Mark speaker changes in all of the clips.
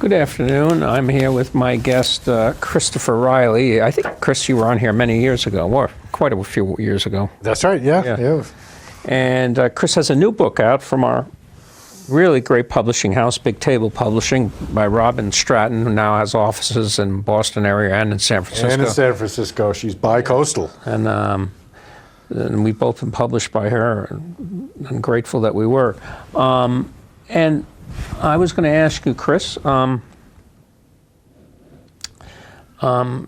Speaker 1: Good afternoon. I'm here with my guest, Christopher Reilley. I think, Chris, you were on here many years ago, or quite a few years ago.
Speaker 2: That's right, yeah.
Speaker 1: And Chris has a new book out from our really great publishing house, Big Table Publishing, by Robin Stratton, who now has offices in Boston area and in San Francisco.
Speaker 2: And in San Francisco. She's bi-coastal.
Speaker 1: And we've both been published by her, and I'm grateful that we were. And I was going to ask you, Chris, we're going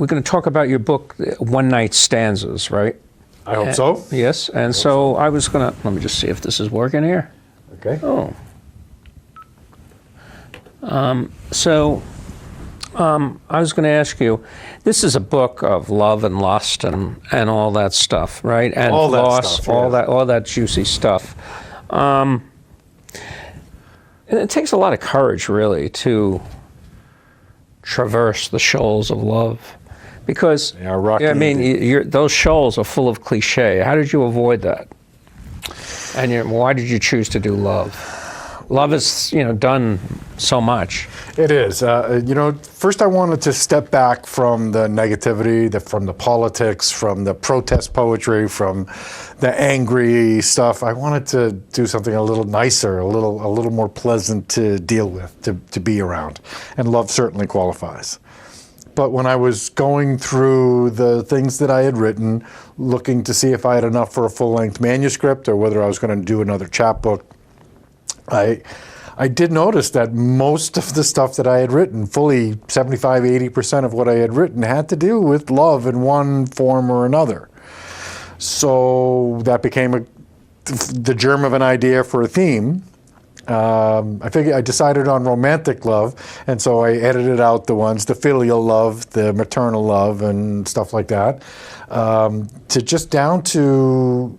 Speaker 1: to talk about your book, Night Stanzas, right?
Speaker 2: I hope so.
Speaker 1: Yes, and so I was going to, let me just see if this is working here.
Speaker 2: Okay.
Speaker 1: Oh. I was going to ask you, this is a book of love and lust and all that stuff, right? And
Speaker 2: all
Speaker 1: loss,
Speaker 2: that stuff,
Speaker 1: all that juicy stuff. And it takes a lot of courage, really, to traverse the shoals of love, because
Speaker 2: they are rocky.
Speaker 1: I mean, those shoals are full of cliche. How did you avoid that? And why did you choose to do love? Love is, done so much.
Speaker 2: It is. First I wanted to step back from the negativity, from the politics, from the protest poetry, from the angry stuff. I wanted to do something a little nicer, a little more pleasant to deal with, to be around. And love certainly qualifies. But when I was going through the things that I had written, looking to see if I had enough for a full-length manuscript or whether I was going to do another chapbook, I did notice that most of the stuff that I had written, fully 75–80% of what I had written, had to do with love in one form or another. So that became the germ of an idea for a theme. I decided on romantic love, and so I edited out the filial love, the maternal love, and stuff like that, to just down to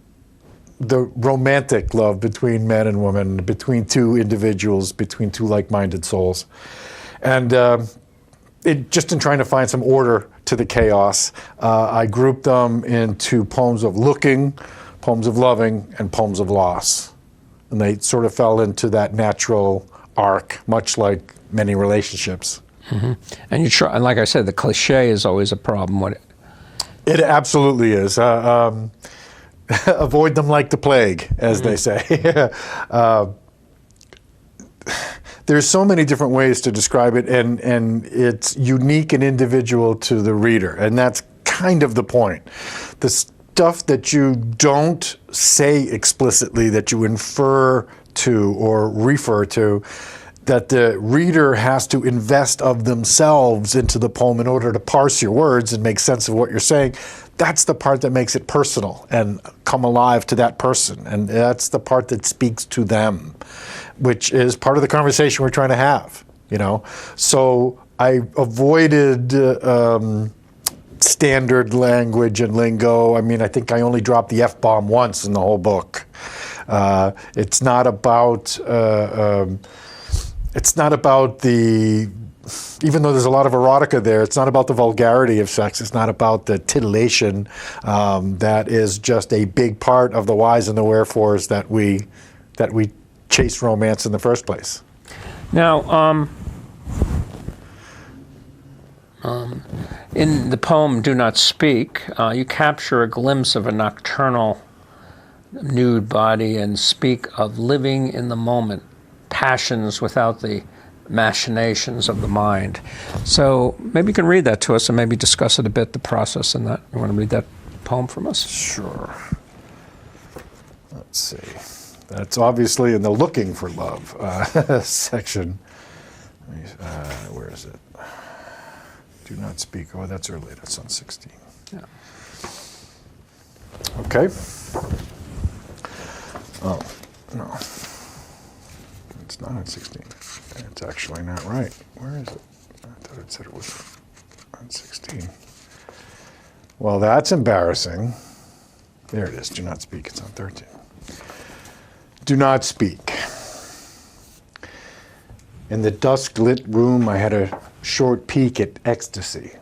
Speaker 2: the romantic love between men and women, between two individuals, between two like-minded souls. And just in trying to find some order to the chaos, I grouped them into poems of looking, poems of loving, and poems of loss. And they sort of fell into that natural arc, much like many relationships.
Speaker 1: Mm-hmm. And you try, and like I said, the cliche is always a problem with it.
Speaker 2: It absolutely is. Avoid them like the plague, as they say. There's so many different ways to describe it, and it's unique and individual to the reader, and that's kind of the point. The stuff that you don't say explicitly, that you infer to or refer to, that the reader has to invest of themselves into the poem in order to parse your words and make sense of what you're saying, that's the part that makes it personal and come alive to that person. And that's the part that speaks to them, which is part of the conversation we're trying to have, So I avoided standard language and lingo. I mean, I think I only dropped the F-bomb once in the whole book. It's not about even though there's a lot of erotica there, it's not about the vulgarity of sex. It's not about the titillation. That is just a big part of the whys and the wherefores that we chase romance in the first place.
Speaker 1: Now, in the poem "Do Not Speak," you capture a glimpse of a nocturnal nude body and speak of living in the moment, passions without the machinations of the mind. So maybe you can read that to us and maybe discuss it a bit, the process in that. You want to read that poem from us?
Speaker 2: Sure. Let's see. That's obviously in the looking for love section. Where is it? Do not speak. Oh, that's early. That's on 16.
Speaker 1: Yeah.
Speaker 2: Okay. Oh, no. It's not on 16. It's actually not right. Where is it? I thought it said it was on 16. Well, that's embarrassing. There it is. Do not speak. It's on 13. Do not speak. In the dusk-lit room, I had a short peek at ecstasy.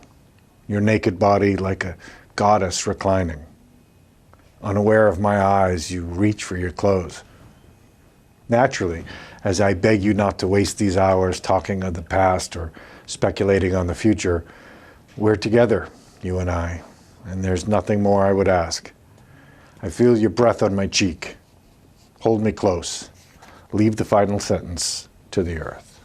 Speaker 2: Your naked body like a goddess reclining. Unaware of my eyes, you reach for your clothes. naturally, as I beg you not to waste these hours talking of the past or speculating on the future. We're together, you and I, and there's nothing more I would ask. I feel your breath on my cheek. Hold me close. Leave the final sentence to the earth.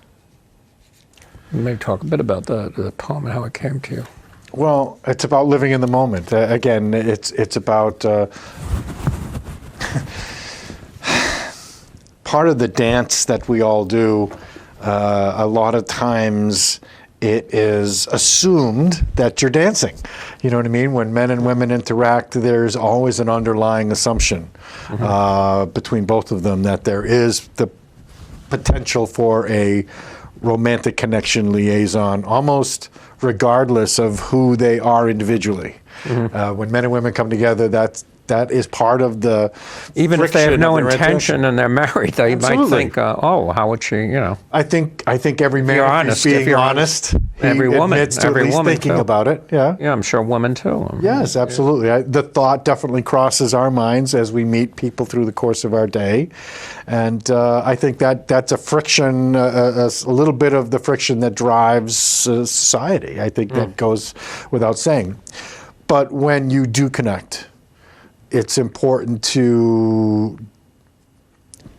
Speaker 1: Maybe talk a bit about the poem and how it came to you.
Speaker 2: Well, it's about living in the moment. Again, it's about part of the dance that we all do. A lot of times it is assumed that you're dancing. You know what I mean? When men and women interact, there's always an underlying assumption between both of them that there is the potential for a romantic connection, liaison, almost regardless of who they are individually. When men and women come together, that is part of the
Speaker 1: even if they have no intention and they're married, they might think, "Oh, how would she?" You know.
Speaker 2: I think every man is being honest.
Speaker 1: Every woman
Speaker 2: admits to at least thinking about it. Yeah.
Speaker 1: Yeah, I'm sure women too.
Speaker 2: Yes, absolutely. The thought definitely crosses our minds as we meet people through the course of our day, and I think that's a friction, a little bit of the friction that drives society. I think that goes without saying. But when you do connect, it's important to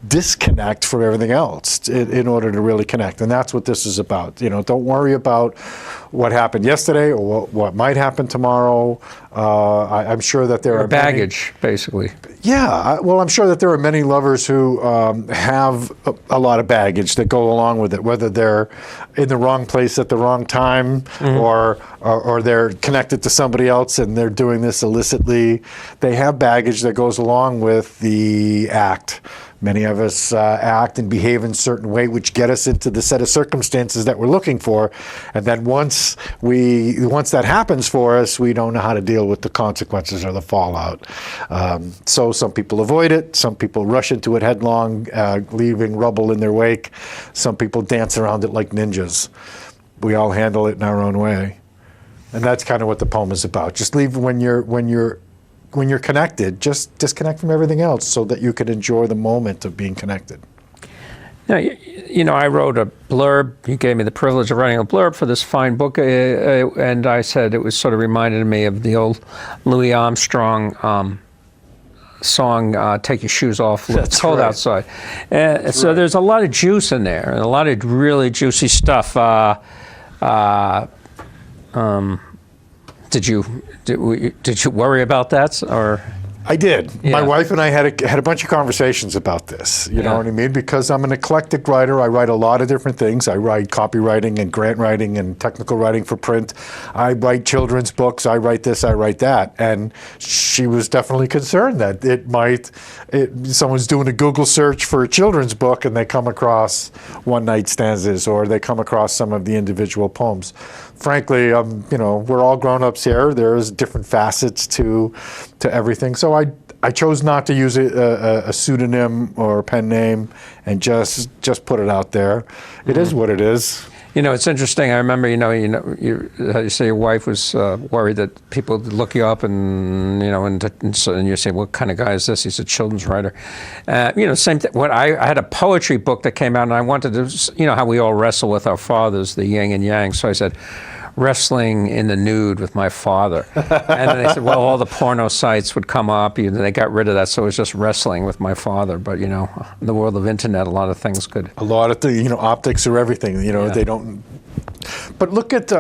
Speaker 2: disconnect from everything else in order to really connect. And that's what this is about. You know, don't worry about what happened yesterday or what might happen tomorrow. I'm sure that there are
Speaker 1: baggage, basically.
Speaker 2: Yeah, well, I'm sure that there are many lovers who have a lot of baggage that go along with it, whether they're in the wrong place at the wrong time or they're connected to somebody else and they're doing this illicitly. They have baggage that goes along with the act. Many of us act and behave in a certain way, which get us into the set of circumstances that we're looking for. And then once that happens for us, we don't know how to deal with the consequences or the fallout. So some people avoid it. Some people rush into it headlong, leaving rubble in their wake. Some people dance around it like ninjas. We all handle it in our own way. And that's kind of what the poem is about. Just leave when you're connected, just disconnect from everything else so that you can enjoy the moment of being connected.
Speaker 1: Now, you know, I wrote a blurb. You gave me the privilege of writing a blurb for this fine book, and I said it was sort of reminded me of the old Louis Armstrong song, "Take Your Shoes Off, It's Cold Outside." So there's a lot of juice in there, and a lot of really juicy stuff. Did you worry about that, or?
Speaker 2: I did.
Speaker 1: Yeah.
Speaker 2: My wife and I had a bunch of conversations about this. You know what I mean? Because I'm an eclectic writer. I write a lot of different things. I write copywriting and grant writing and technical writing for print. I write children's books. I write this. I write that. And she was definitely concerned that someone's doing a Google search for a children's book and they come across Night Stanzas or they come across some of the individual poems. Frankly, we're all grown-ups here. There's different facets to everything. So I chose not to use a pseudonym or a pen name and just put it out there. It is what it is.
Speaker 1: You know, it's interesting. I remember, you say your wife was worried that people would look you up and you say, what kind of guy is this? He's a children's writer. Same thing. I had a poetry book that came out and I wanted to, how we all wrestle with our fathers, the yin and yang. So I said, wrestling in the nude with my father. And then they said, well, all the porno sites would come up. They got rid of that, so it was just wrestling with my father. But, in the world of internet, a lot of things could...
Speaker 2: A lot of optics are everything. They don't... But look at,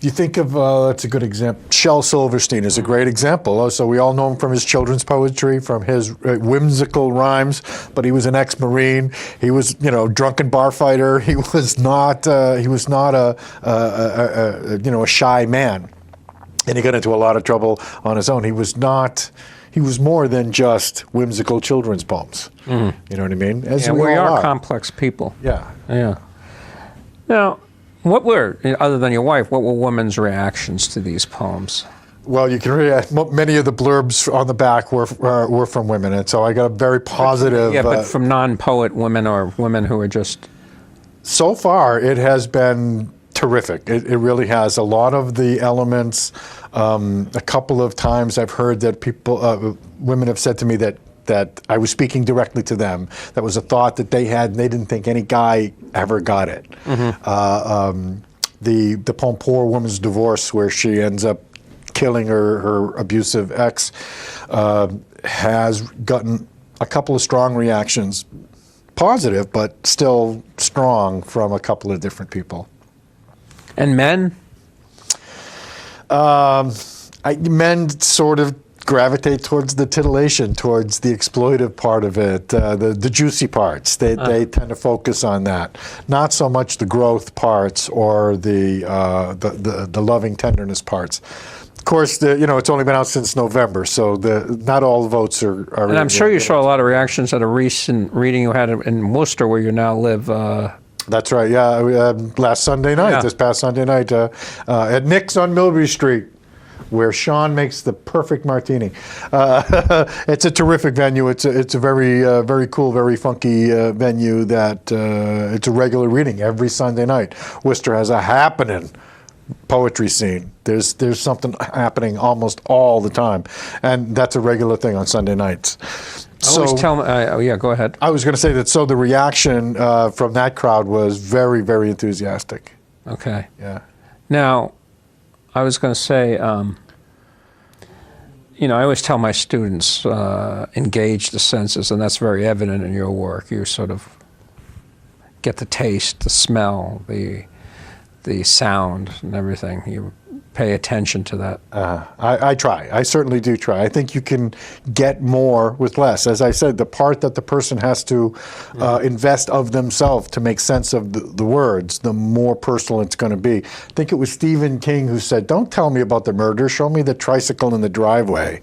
Speaker 2: you think of, that's a good example. Shel Silverstein is a great example. So we all know him from his children's poetry, from his whimsical rhymes, but he was an ex-Marine. He was, drunken bar fighter. He was not a shy man. And he got into a lot of trouble on his own. He was more than just whimsical children's poems. Mm-hmm. You know what I mean?
Speaker 1: As we are complex people.
Speaker 2: Yeah.
Speaker 1: Yeah. Now, other than your wife, what were women's reactions to these poems?
Speaker 2: Well, you can read many of the blurbs on the back were from women, and so I got a very positive...
Speaker 1: Yeah, but from non-poet women or women who are just...
Speaker 2: So far, it has been terrific. It really has. A lot of the elements, a couple of times I've heard that women have said to me that that I was speaking directly to them. That was a thought that they had, and they didn't think any guy ever got it. The poem Poor Woman's Divorce, where she ends up killing her abusive ex, has gotten a couple of strong reactions. Positive, but still strong from a couple of different people.
Speaker 1: And men?
Speaker 2: Men sort of gravitate towards the titillation, towards the exploitive part of it, the juicy parts. They tend to focus on that, not so much the growth parts or the loving tenderness parts. Of course, it's only been out since November, so not all the votes are.
Speaker 1: And I'm sure you saw a lot of reactions at a recent reading you had in Worcester, where you now live.
Speaker 2: That's right. Yeah, last Sunday night, this past Sunday night, at Nick's on Millbury Street, where Sean makes the perfect martini. It's a terrific venue. It's a very very cool, very funky venue. That it's a regular reading every Sunday night. Worcester has a happening poetry scene. There's something happening almost all the time, and that's a regular thing on Sunday nights.
Speaker 1: So, always tell me, go ahead.
Speaker 2: I was going to say that. So the reaction from that crowd was very, very enthusiastic.
Speaker 1: Okay.
Speaker 2: Yeah.
Speaker 1: Now, I was going to say, I always tell my students, engage the senses, and that's very evident in your work. You sort of get the taste, the smell, the sound, and everything. You pay attention to that.
Speaker 2: I try. I certainly do try. I think you can get more with less. As I said, the part that the person has to invest of themselves to make sense of the words, the more personal it's going to be. I think it was Stephen King who said, "Don't tell me about the murder. Show me the tricycle in the driveway."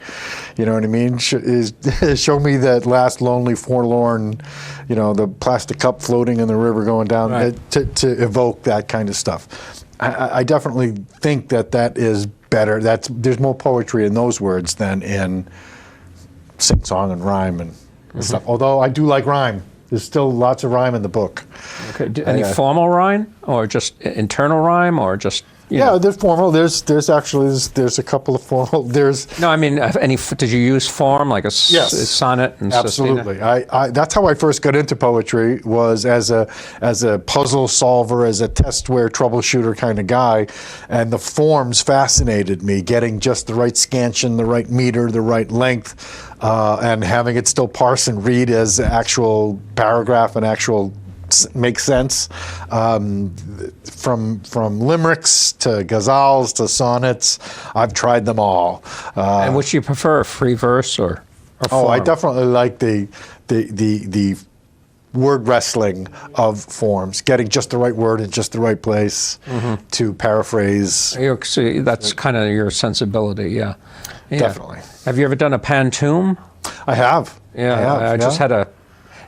Speaker 2: You know what I mean? Show me that last lonely, forlorn, the plastic cup floating in the river going down, right, to evoke that kind of stuff. I definitely think that is better. There's more poetry in those words than in sing song and rhyme and stuff. Although I do like rhyme. There's still lots of rhyme in the book.
Speaker 1: Okay. Any formal rhyme, or just internal rhyme, or just?
Speaker 2: There's formal. There's a couple of formal.
Speaker 1: No, I mean, did you use form, like a sonnet? And
Speaker 2: absolutely. That's how I first got into poetry, was as a puzzle solver, as a testware troubleshooter kind of guy, and the forms fascinated me. Getting just the right scansion, the right meter, the right length, and having it still parse and read as actual paragraph and actual make sense, from limericks to ghazals to sonnets. I've tried them all.
Speaker 1: And which you prefer, free verse or form?
Speaker 2: I definitely like the word wrestling of forms, getting just the right word in just the right place, to paraphrase.
Speaker 1: That's kind of your sensibility, yeah.
Speaker 2: Definitely.
Speaker 1: Have you ever done a pantoum?
Speaker 2: I have.
Speaker 1: Yeah, I just had a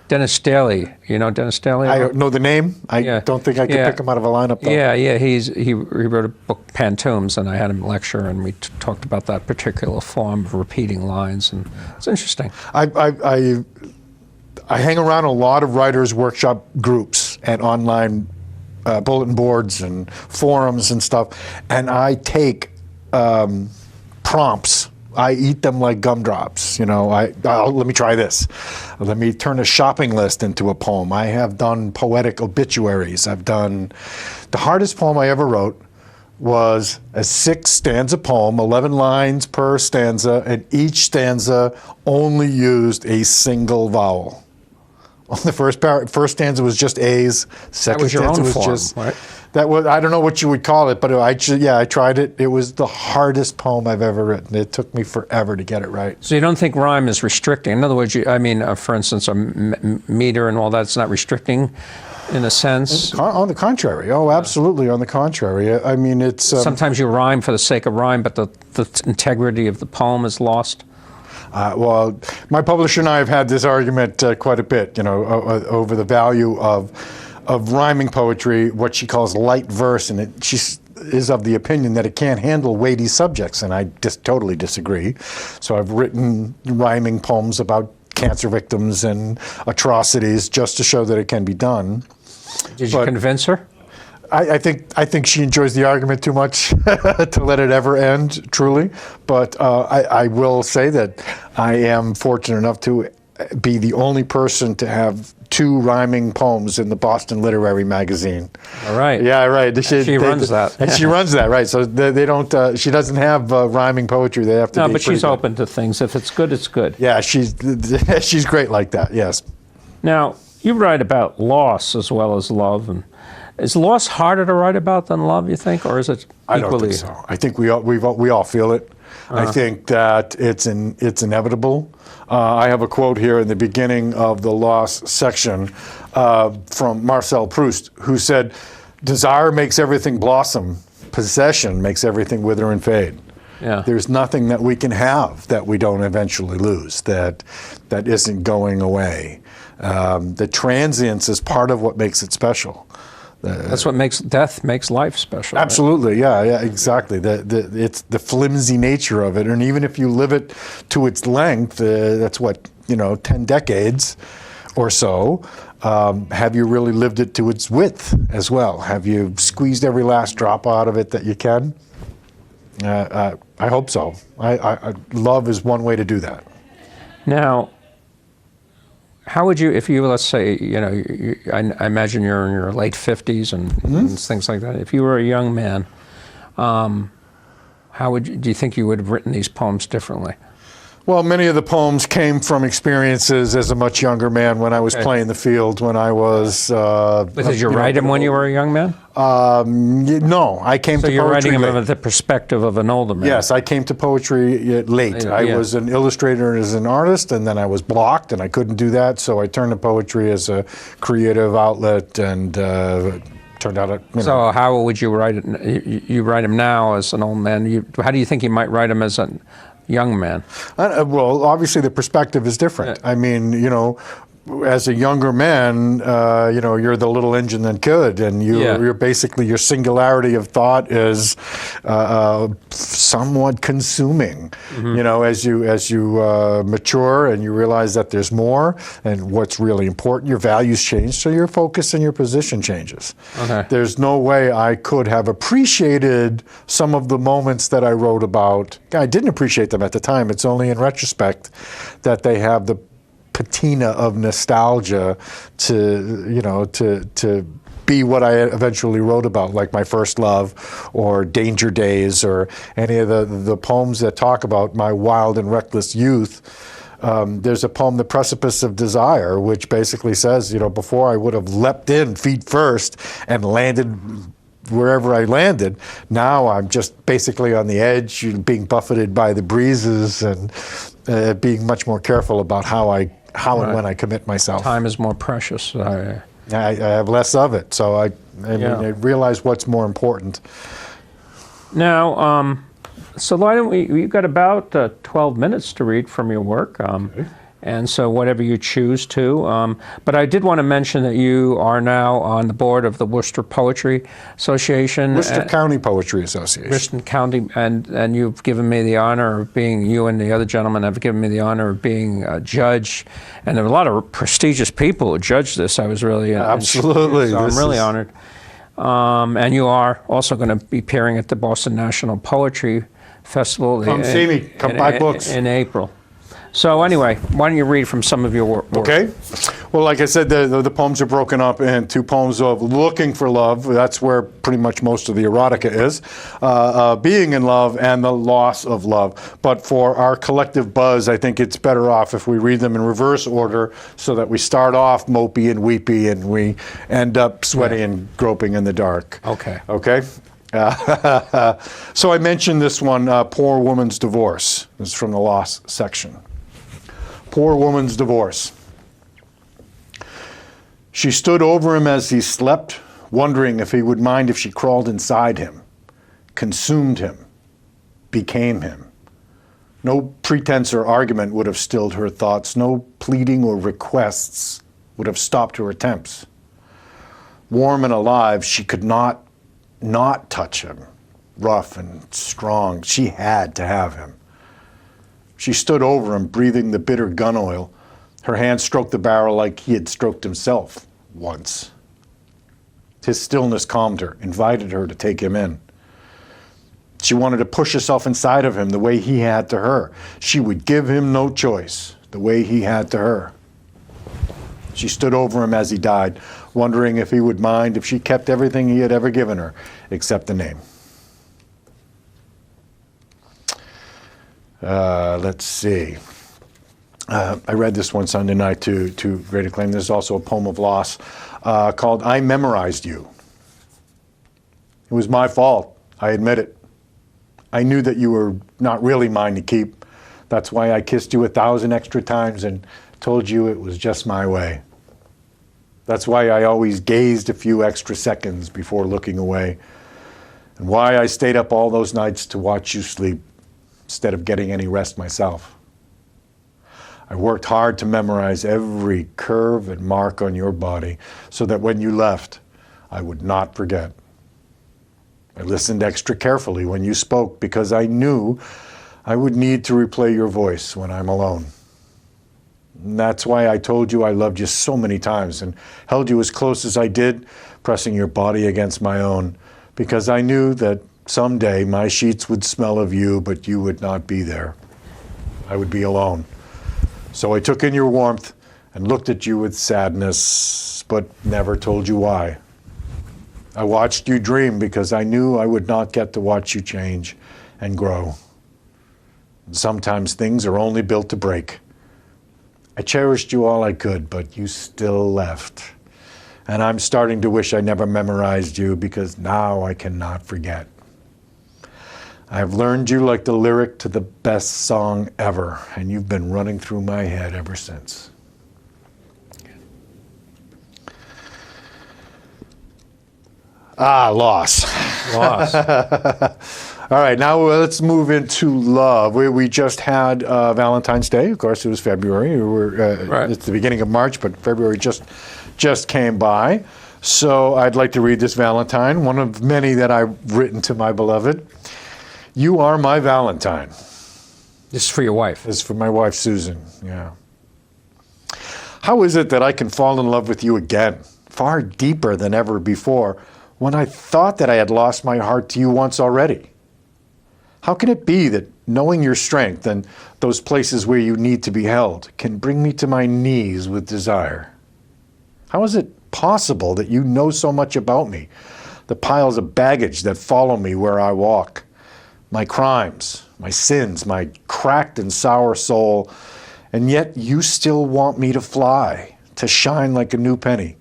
Speaker 1: Dennis Daly. You know Dennis Daly?
Speaker 2: I don't know the name. I don't think I could pick him out of a lineup, though.
Speaker 1: Yeah. He wrote a book, Pantoums, and I had him lecture, and we talked about that particular form of repeating lines, and it's interesting.
Speaker 2: I hang around a lot of writers' workshop groups and online bulletin boards and forums and stuff, and I take prompts. I eat them like gumdrops. Let me try this. Let me turn a shopping list into a poem. I have done poetic obituaries. The hardest poem I ever wrote was a 6-stanza poem, 11 lines per stanza, and each stanza only used a single vowel. The first stanza was just A's. Second stanza was just right? That was, I don't know what you would call it, but I tried it. It was the hardest poem I've ever written. It took me forever to get it right.
Speaker 1: So you don't think rhyme is restricting? In other words, for instance, a meter and all that's not restricting in a sense?
Speaker 2: On the contrary. Oh, absolutely. On the contrary. I mean, it's...
Speaker 1: sometimes you rhyme for the sake of rhyme, but the integrity of the poem is lost?
Speaker 2: Well, my publisher and I have had this argument quite a bit, over the value of rhyming poetry, what she calls light verse, and she is of the opinion that it can't handle weighty subjects, and I totally disagree. So I've written rhyming poems about cancer victims and atrocities just to show that it can be done.
Speaker 1: Did you convince her?
Speaker 2: I think she enjoys the argument too much to let it ever end, truly. But I will say that I am fortunate enough to be the only person to have 2 rhyming poems in the Boston Literary Magazine.
Speaker 1: All right.
Speaker 2: Yeah, right.
Speaker 1: She runs that.
Speaker 2: And she runs that, right. So they don't, she doesn't have rhyming poetry. They have to
Speaker 1: No,
Speaker 2: be
Speaker 1: but she's
Speaker 2: pretty good.
Speaker 1: open to things. If it's good, it's good.
Speaker 2: Yeah, she's great like that, yes.
Speaker 1: Now, you write about loss as well as love. And is loss harder to write about than love, you think? Or is it equally?
Speaker 2: I don't think so. I think we all feel it. I think that it's inevitable. I have a quote here in the beginning of the loss section from Marcel Proust, who said, "Desire makes everything blossom. Possession makes everything wither and fade."
Speaker 1: Yeah.
Speaker 2: There's nothing that we can have that we don't eventually lose, that isn't going away. The transience is part of what makes it special.
Speaker 1: That's what makes death makes life special.
Speaker 2: Absolutely, right? yeah, exactly. It's the flimsy nature of it, and even if you live it to its length, that's 10 decades or so. Have you really lived it to its width as well? Have you squeezed every last drop out of it that you can? I hope so. Love is one way to do that.
Speaker 1: Now, how would you, if you, let's say, I imagine you're in your late 50s and things like that. If you were a young man, do you think you would have written these poems differently?
Speaker 2: Well, many of the poems came from experiences as a much younger man when I was playing the field, when I was...
Speaker 1: But did you write them when you were a young man?
Speaker 2: No, I came to poetry
Speaker 1: So you're writing them
Speaker 2: late.
Speaker 1: with the perspective of an older man?
Speaker 2: Yes, I came to poetry late. I was an illustrator and as an artist, and then I was blocked, and I couldn't do that, so I turned to poetry as a creative outlet, and turned out...
Speaker 1: So how would you write it? You write them now as an old man. How do you think you might write them as a young man?
Speaker 2: Well, obviously the perspective is different. I mean, as a younger man, you're the little engine that could, and you're basically, your singularity of thought is somewhat consuming. As you mature and you realize that there's more and what's really important, your values change, so your focus and your position changes.
Speaker 1: Okay.
Speaker 2: There's no way I could have appreciated some of the moments that I wrote about. I didn't appreciate them at the time. It's only in retrospect that they have the patina of nostalgia to be what I eventually wrote about, like My First Love or Danger Days or any of the poems that talk about my wild and reckless youth. There's a poem, The Precipice of Desire, which basically says, before I would have leapt in feet first and landed wherever I landed, now I'm just basically on the edge, being buffeted by the breezes, and being much more careful about how and when I commit myself.
Speaker 1: Time is more precious.
Speaker 2: I have less of it, so I realize what's more important.
Speaker 1: Now, so why don't we've got about 12 minutes to read from your work. And so whatever you choose to. But I did want to mention that you are now on the board of the Worcester Poetry Association.
Speaker 2: Worcester County Poetry Association.
Speaker 1: Worcester County, and you've given me the honor of being, you and the other gentleman have given me the honor of being a judge. And there are a lot of prestigious people who judged this. I was really...
Speaker 2: Absolutely.
Speaker 1: So I'm really honored. And you are also going to be appearing at the Boston National Poetry Festival.
Speaker 2: Come see me. Come buy books.
Speaker 1: In April. So anyway, why don't you read from some of your work?
Speaker 2: Okay. Well, like I said, the poems are broken up into poems of looking for love. That's where pretty much most of the erotica is. Being in love and the loss of love. But for our collective buzz, I think it's better off if we read them in reverse order, so that we start off mopey and weepy and we end up sweaty and groping in the dark.
Speaker 1: Okay.
Speaker 2: Okay? So I mentioned this one, Poor Woman's Divorce. This is from the loss section. Poor Woman's Divorce. She stood over him as he slept, wondering if he would mind if she crawled inside him, consumed him, became him. No pretense or argument would have stilled her thoughts. No pleading or requests would have stopped her attempts. Warm and alive, she could not touch him, rough and strong. She had to have him. She stood over him, breathing the bitter gun oil. Her hand stroked the barrel like he had stroked himself once. His stillness calmed her, invited her to take him in. She wanted to push herself inside of him the way he had to her. She would give him no choice. the way he had to her. She stood over him as he died, wondering if he would mind if she kept everything he had ever given her, except the name. Let's see. I read this one Sunday night to great acclaim. There's also a poem of loss called I Memorized You. It was my fault. I admit it. I knew that you were not really mine to keep. That's why I kissed you 1,000 extra times and told you it was just my way. That's why I always gazed a few extra seconds before looking away, and why I stayed up all those nights to watch you sleep instead of getting any rest myself. I worked hard to memorize every curve and mark on your body so that when you left, I would not forget. I listened extra carefully when you spoke because I knew I would need to replay your voice when I'm alone. And that's why I told you I loved you so many times and held you as close as I did, pressing your body against my own, because I knew that someday my sheets would smell of you, but you would not be there. I would be alone. So I took in your warmth and looked at you with sadness, but never told you why. I watched you dream because I knew I would not get to watch you change and grow. And sometimes things are only built to break. I cherished you all I could, but you still left. And I'm starting to wish I never memorized you because now I cannot forget. I've learned you like the lyric to the best song ever, and you've been running through my head ever since. Loss.
Speaker 1: Loss.
Speaker 2: All right, now let's move into love. We just had Valentine's Day. Of course, it was February.
Speaker 1: Right.
Speaker 2: It's the beginning of March, but February just came by. So I'd like to read this Valentine, one of many that I've written to my beloved. You are my Valentine.
Speaker 1: This is for your wife.
Speaker 2: This is for my wife, Susan. Yeah. How is it that I can fall in love with you again, far deeper than ever before, when I thought that I had lost my heart to you once already? How can it be that knowing your strength and those places where you need to be held can bring me to my knees with desire? How is it possible that you know so much about me, the piles of baggage that follow me where I walk, my crimes, my sins, my cracked and sour soul, and yet you still want me to fly, to shine like a new penny,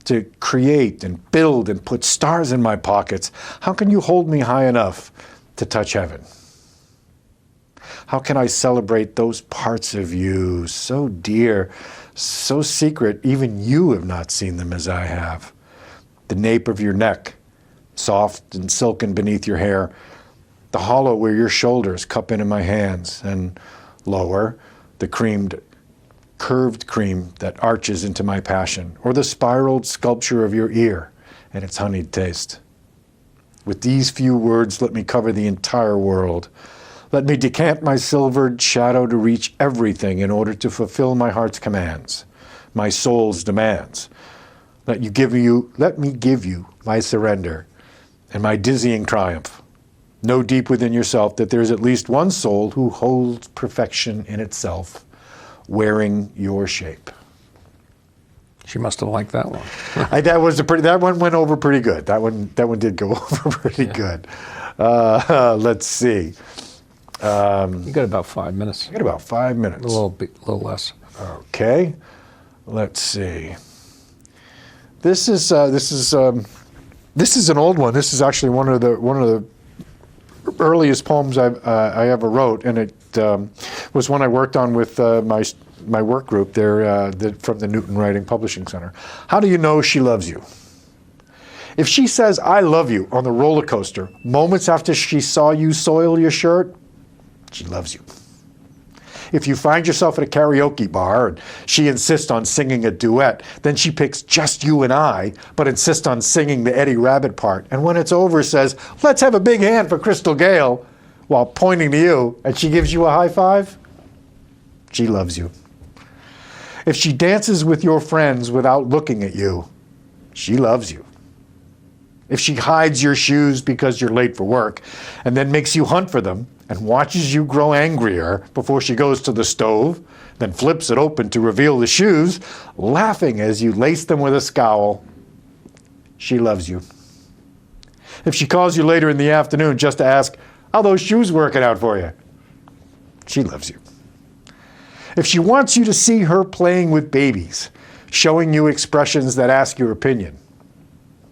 Speaker 2: to create and build and put stars in my pockets? How can you hold me high enough to touch heaven? How can I celebrate those parts of you so dear, so secret, even you have not seen them as I have? The nape of your neck, soft and silken beneath your hair, the hollow where your shoulders cup into my hands, and lower, the curved cream that arches into my passion, or the spiraled sculpture of your ear and its honeyed taste. With these few words, let me cover the entire world. Let me decant my silvered shadow to reach everything in order to fulfill my heart's commands, my soul's demands. Let me give you my surrender and my dizzying triumph. Know deep within yourself that there is at least one soul who holds perfection in itself, wearing your shape.
Speaker 1: She must have liked that one.
Speaker 2: That one went over pretty good. That one did go over pretty good. Let's see.
Speaker 1: You got about 5 minutes.
Speaker 2: I got about 5 minutes.
Speaker 1: A little less.
Speaker 2: Okay. Let's see. This is an old one. This is actually one of the earliest poems I ever wrote, and it was one I worked on with my work group there from the Newton Writing Publishing Center. How do you know she loves you? If she says, "I love you" on the roller coaster, moments after she saw you soil your shirt, she loves you. If you find yourself at a karaoke bar and she insists on singing a duet, then she picks just you and I, but insists on singing the Eddie Rabbit part. And when it's over, says, "Let's have a big hand for Crystal Gale," while pointing to you, and she gives you a high five, she loves you. If she dances with your friends without looking at you, she loves you. If she hides your shoes because you're late for work and then makes you hunt for them and watches you grow angrier before she goes to the stove then flips it open to reveal the shoes, laughing as you lace them with a scowl. She loves you. If she calls you later in the afternoon just to ask, how those shoes working out for you? She loves you. If she wants you to see her playing with babies, showing you expressions that ask your opinion,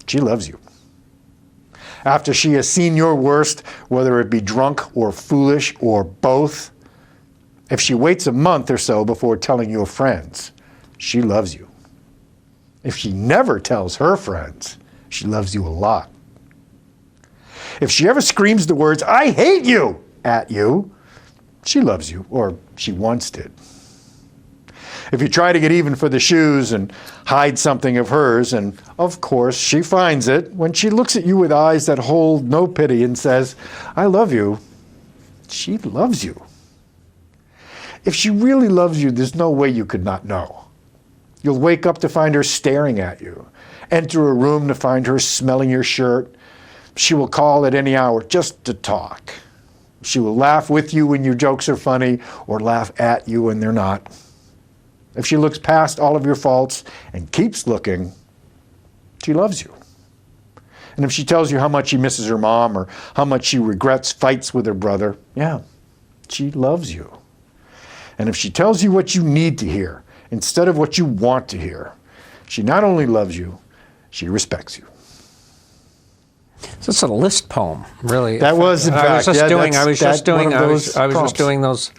Speaker 2: she loves you. After she has seen your worst, whether it be drunk or foolish or both, if she waits a month or so before telling your friends, she loves you. If she never tells her friends, she loves you a lot. If she ever screams the words, I hate you, at you, she loves you, or she once did. If you try to get even for the shoes and hide something of hers, and of course she finds it, when she looks at you with eyes that hold no pity and says, I love you, she loves you. If she really loves you, there's no way you could not know. You'll wake up to find her staring at you, enter a room to find her smelling your shirt. She will call at any hour just to talk. She will laugh with you when your jokes are funny, or laugh at you when they're not. If she looks past all of your faults and keeps looking, she loves you. And if she tells you how much she misses her mom or how much she regrets fights with her brother, yeah, she loves you. And if she tells you what you need to hear instead of what you want to hear, she not only loves you, she respects you.
Speaker 1: So it's a list poem, really.
Speaker 2: That was, in fact,
Speaker 1: I was just doing those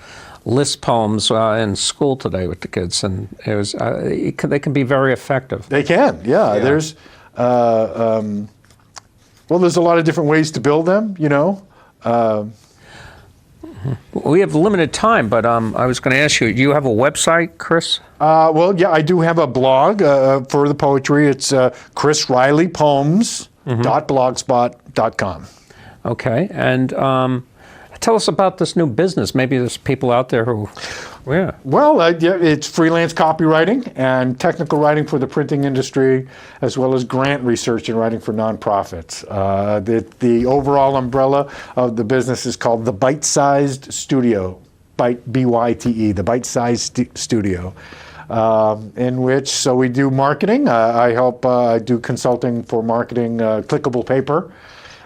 Speaker 1: list poems in school today with the kids, and it was they can be very effective.
Speaker 2: They can, yeah. There's well, there's a lot of different ways to build them, you know.
Speaker 1: We have limited time, but I was going to ask you, do you have a website, Chris?
Speaker 2: Well, yeah, I do have a blog for the poetry. It's chrisreilleypoems.blogspot.com.
Speaker 1: Okay, and tell us about this new business. Maybe there's people out there who, yeah. Well,
Speaker 2: it's freelance copywriting and technical writing for the printing industry, as well as grant research and writing for nonprofits. The overall umbrella of the business is called the Bite-Sized Studio, B-Y-T-E, the Bite-Sized Studio, in which, so we do marketing. I do consulting for marketing, clickable paper,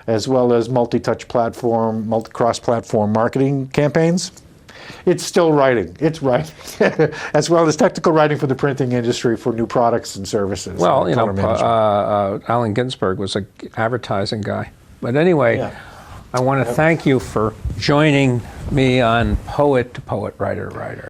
Speaker 2: as well as multi-touch platform, cross-platform marketing campaigns. It's still writing. It's writing, as well as technical writing for the printing industry for new products and services.
Speaker 1: Well, you know, Allen Ginsberg was an advertising guy. But anyway, yeah. I want to thank you for joining me on Poet to Poet, Writer, Writer.